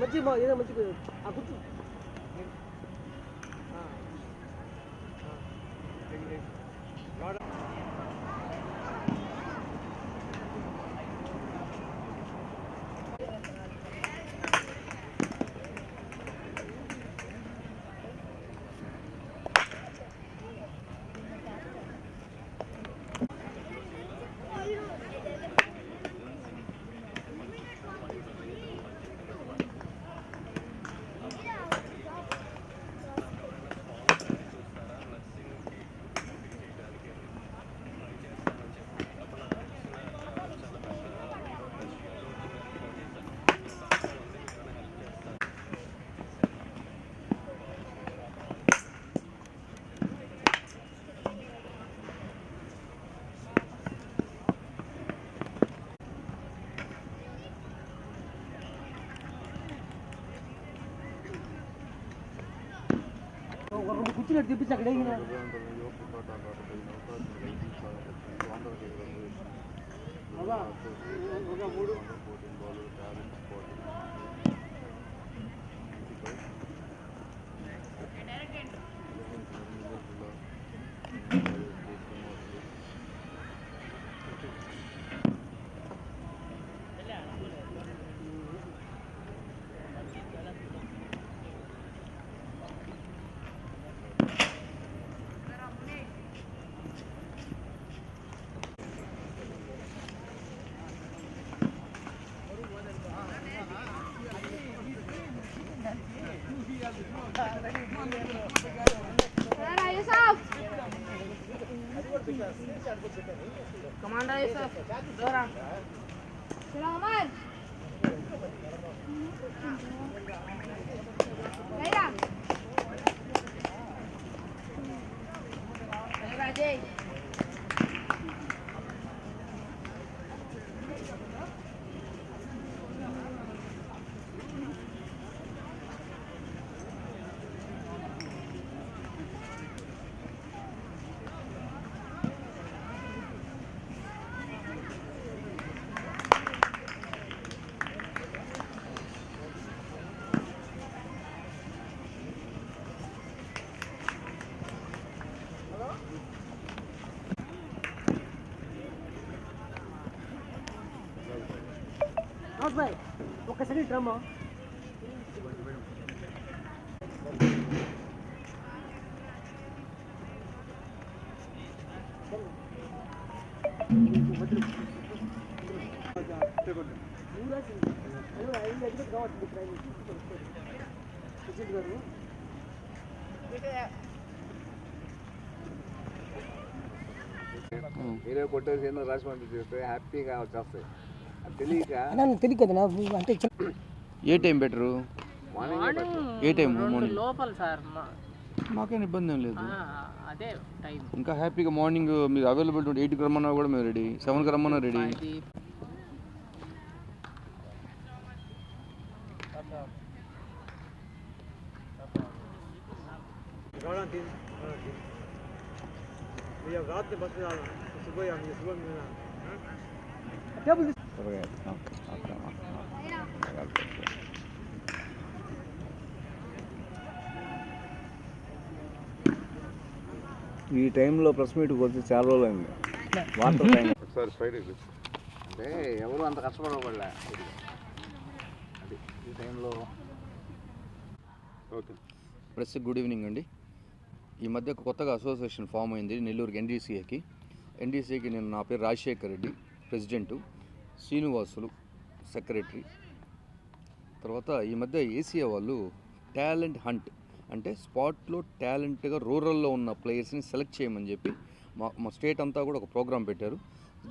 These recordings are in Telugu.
మంచి ఏదో మంచి కూర్చో కూర్చున్నట్టు తెప్పించి అక్కడ మూడు Commander Yusuf, Dora. Selamat. Laila. Rajay. भाई ఒకసారి డ్రమ్మా మీరే కొట్టేసి ఏదో రాసి పంపిస్తే హ్యాపీగా వచ్చేస్తాయి తెలియక కదా అంటే ఏ టైం బెటరు? ఏ టైం మార్నింగ్ లోపల సార్ మాకేం ఇబ్బంది ఏం లేదు. అదే టైం ఇంకా హ్యాపీగా మార్నింగ్ మీరు అవైలబిలిటీ 8కి రమ్మన్నా కూడా మేము రెడీ, 7కి రమ్మన్నా రెడీ. ఈ టైంలో ప్రెస్ మీట్కి వచ్చి చాలా రోజులు అయింది. వాటర్ టైం ఒకసారి సైడ్ అంటే ఎవరు అంత కష్టపడబడలే అది ఈ టైంలో. ఓకే ప్రెస్ గుడ్ ఈవినింగ్ అండి. ఈ మధ్య కొత్తగా అసోసియేషన్ ఫామ్ అయింది నెల్లూరుకి ఎన్డీసీకి నేను నా పేరు రాజశేఖర్ రెడ్డి ప్రెసిడెంటు, శ్రీనివాసులు సెక్రటరీ. తర్వాత ఈ మధ్య ఏసీఏ వాళ్ళు టాలెంట్ హంట్ అంటే స్పాట్లో టాలెంట్గా రూరల్లో ఉన్న ప్లేయర్స్ని సెలెక్ట్ చేయమని చెప్పి మా స్టేట్ అంతా కూడా ఒక ప్రోగ్రాం పెట్టారు.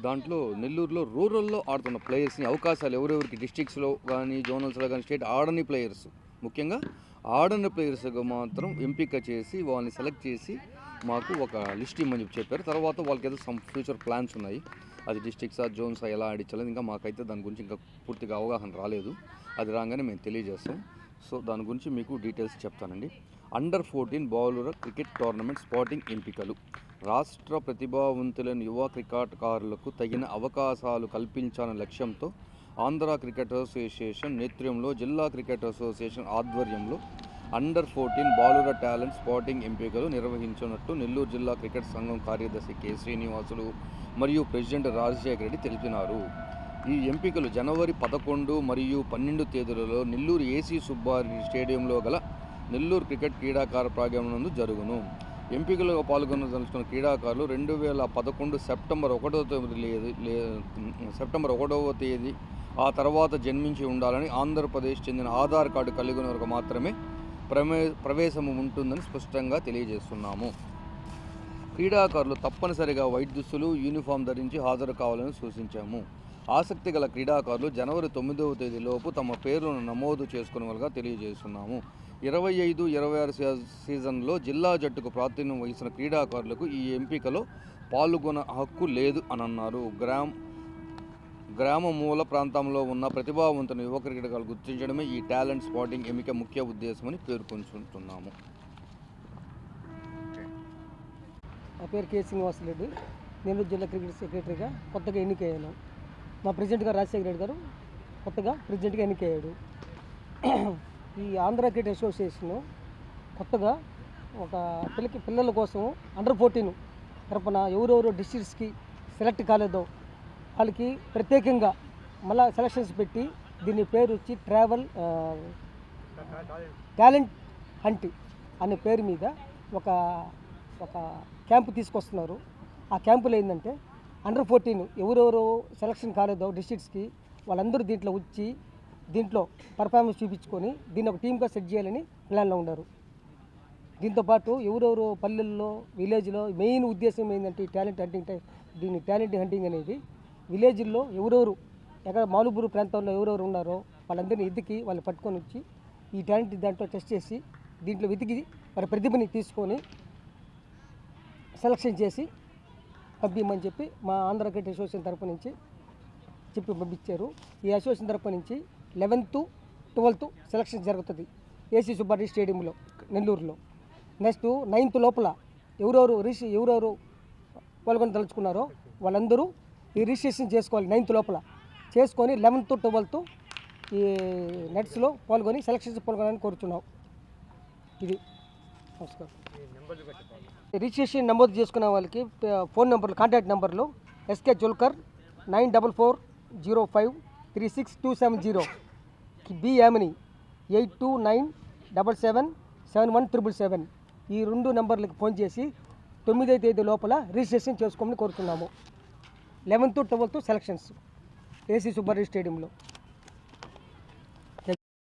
దాంట్లో నెల్లూరులో రూరల్లో ఆడుతున్న ప్లేయర్స్ని అవకాశాలు ఎవరెవరికి డిస్ట్రిక్ట్స్లో కానీ జోనల్స్లో కానీ స్టేట్ ఆడని ప్లేయర్స్, ముఖ్యంగా ఆడని ప్లేయర్స్గా మాత్రం ఎంపిక చేసి వాళ్ళని సెలెక్ట్ చేసి మాకు ఒక లిస్ట్ ఇమ్మని చెప్పారు. తర్వాత వాళ్ళకి ఏదో సమ్ ఫ్యూచర్ ప్లాన్స్ ఉన్నాయి. అది డిస్ట్రిక్ట్సా జోన్సా ఎలా ఆడించాలి ఇంకా మాకైతే దాని గురించి ఇంకా పూర్తిగా అవగాహన రాలేదు. అది రాగానే మేము తెలియజేస్తాం. సో దాని గురించి మీకు డీటెయిల్స్ చెప్తానండి. Under 14 bowler cricket tournament spotting ఎంపికలు. రాష్ట్ర ప్రతిభావంతులైన యువ క్రికెట్కారులకు తగిన అవకాశాలు కల్పించాలనే లక్ష్యంతో ఆంధ్ర క్రికెట్ అసోసియేషన్ నేతృత్వంలో జిల్లా క్రికెట్ అసోసియేషన్ ఆధ్వర్యంలో అండర్-14 బాలుర టాలెంట్ స్పాటింగ్ ఎంపికలు నిర్వహించినట్టు నెల్లూరు జిల్లా క్రికెట్ సంఘం కార్యదర్శి కె శ్రీనివాసులు మరియు ప్రెసిడెంట్ రాజశేఖర రెడ్డి తెలిపినారు. ఈ ఎంపికలు జనవరి 11 మరియు 12 తేదీలలో నెల్లూరు ఏసీ సుబ్బారెడ్డి స్టేడియంలో గల నెల్లూరు క్రికెట్ క్రీడాకార ప్రాంగణం నందు జరుగును. ఎంపికలుగా పాల్గొనదలుచుకున్న క్రీడాకారులు 2011 సెప్టెంబర్ 1వ తేదీ ఆ తర్వాత జన్మించి ఉండాలని, ఆంధ్రప్రదేశ్ చెందిన ఆధార్ కార్డు కలిగిన వారికి మాత్రమే ప్రవేశము ఉంటుందని స్పష్టంగా తెలియజేస్తున్నాము. క్రీడాకారులు తప్పనిసరిగా వైట్ దుస్తులు, యూనిఫామ్ ధరించి హాజరు కావాలని సూచించాము. ఆసక్తి గల క్రీడాకారులు జనవరి 9వ తేదీలోపు తమ పేర్లను నమోదు చేసుకునేవారుగా తెలియజేస్తున్నాము. 25-26 సీజన్లో జిల్లా జట్టుకు ప్రాతినిధ్యం వహించిన క్రీడాకారులకు ఈ ఎంపికలో పాల్గొన హక్కు లేదు అని అన్నారు. గ్రామ మూల ప్రాంతంలో ఉన్న ప్రతిభావంతుల యువ క్రికెటర్లు గుర్తించడమే ఈ టాలెంట్ స్పాటింగ్ ఎంపిక ముఖ్య ఉద్దేశమని పేర్కొంటున్నాము. నా పేరు కె శ్రీనివాసరెడ్డి, నెల్లూరు జిల్లా క్రికెట్ సెక్రటరీగా కొత్తగా ఎన్నికయ్యాను. మా ప్రెసిడెంట్ గారు రాజశేఖర రెడ్డి గారు కొత్తగా ప్రెసిడెంట్గా ఎన్నికయ్యాడు. ఈ ఆంధ్ర క్రికెట్ అసోసియేషన్ కొత్తగా ఒక పిల్లల కోసం అండర్-14 తరపున ఎవరెవరు డిస్ట్రిక్ట్స్కి సెలెక్ట్ కాలేదో వాళ్ళకి ప్రత్యేకంగా మళ్ళీ సెలక్షన్స్ పెట్టి దీని పేరు వచ్చి టాలెంట్ హంట్ అనే పేరు మీద ఒక క్యాంపు తీసుకొస్తున్నారు. ఆ క్యాంపులో ఏంటంటే అండర్-14 ఎవరెవరు సెలక్షన్ కాలేదో డిస్ట్రిక్ట్స్కి వాళ్ళందరూ దీంట్లో వచ్చి దీంట్లో పర్ఫార్మెన్స్ చూపించుకొని దీన్ని ఒక టీమ్గా సెట్ చేయాలని ప్లాన్లో ఉన్నారు. దీంతోపాటు ఎవరెవరు పల్లెల్లో విలేజ్లో మెయిన్ ఉద్దేశం ఏంటంటే దీన్ని టాలెంట్ హంటింగ్ అనేది విలేజ్ల్లో ఎవరెవరు ఎక్కడ మాలుబూరు ప్రాంతంలో ఎవరెవరు ఉన్నారో వాళ్ళందరినీ ఎదికి వాళ్ళు పట్టుకొని వచ్చి ఈ టాలెంట్ దాంట్లో టెస్ట్ చేసి దీంట్లో వెతికి వారి ప్రతిభని తీసుకొని సెలక్షన్ చేసి పంపించమని చెప్పి మా ఆంధ్ర క్రికెట్ అసోసియేషన్ తరపు నుంచి చెప్పి పంపించారు. ఈ అసోసియేషన్ తరపు నుంచి 11th, 12th సెలక్షన్ జరుగుతుంది ఏసీ సుబ్బారెడ్డి స్టేడియంలో నెల్లూరులో. నెక్స్ట్ 9th లోపల ఎవరెవరు పాల్గొని తలుచుకున్నారో వాళ్ళందరూ ఈ రిజిస్ట్రేషన్ చేసుకోవాలి. 9th లోపల చేసుకొని 11th, 12th ఈ నెట్స్లో పాల్గొని సెలక్షన్స్ పాల్గొనాలని కోరుతున్నాం. ఇది నమస్కారం. రిజిస్ట్రేషన్ నమోదు చేసుకున్న వాళ్ళకి ఫోన్ నెంబర్లు, కాంటాక్ట్ నెంబర్లు ఎస్కే జోల్కర్ 9440536270, బి యామిని 8297777177. ఈ 2 నెంబర్లకు ఫోన్ చేసి 9వ తేదీ లోపల రిజిస్ట్రేషన్ చేసుకోమని కోరుతున్నాము. 11th, 12th selections AC Subbareddy స్టేడియంలో.